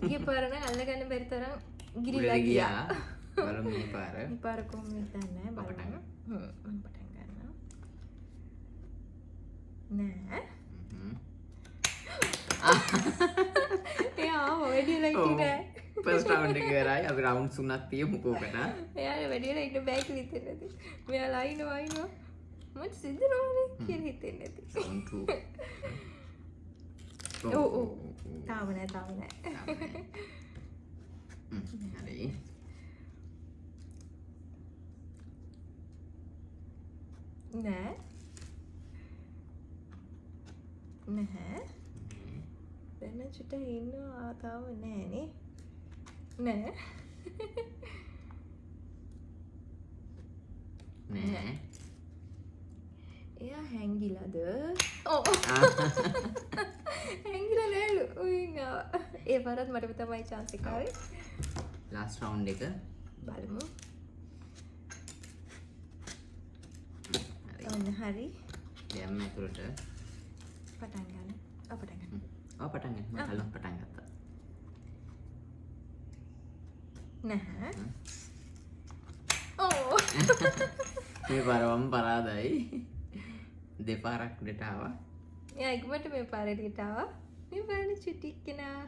ගිය පාර නම් අල්ලගන්න බැරි තරම් ගිරිලා උඩට ගියා. බලමු මේ පාර. මේ පාර කොහොමද දන්නේ පටන් බලමු. මම පටන් ගන්නවා. නෑ. එයා වැඩිලා ඉන්නේ නෑ. ෆස්ට් රවුන්ඩ් එක ඉවරයි. අපි රවුන්ඩ්ස් 3ක් තියමු කෝකට. එයාට වැඩිලා ඉන්න බෑ කියලා හිතෙන්නේ නැති. මෙයාලා අයිනවා. මට සිද්ධ නොවනේ කියලා හිතෙන්නේ නැති. රවුන්ඩ් 2. ඔව්. තාම නෑ. හරි. නෑ. දැන් චුට්ටක් ඉන්නවා තාම නෑනේ. නෑ. නෑ. එයා හැංගිලාද? ඔව්. හැංගිලා නෑලු. උයින් ආවා. ඒ පාරත් මට තමයි chance එක ආවේ. ලාස්ට් රවුන්ඩ් එක. බලමු. ඔන්න හරි. දැන් මේකට පටන් ගන්න. පටන් ගන්න. පටන් ගන්න. මම කලින් පටන් ගත්තා. නැහැ. ඔව්. මේ පාරවම පරාදයි. දෙපාරක් උඩට ආවා. එයා ඉක්මනට මේ පාරට ආවා. මේ බලන්න චුටි කෙනා.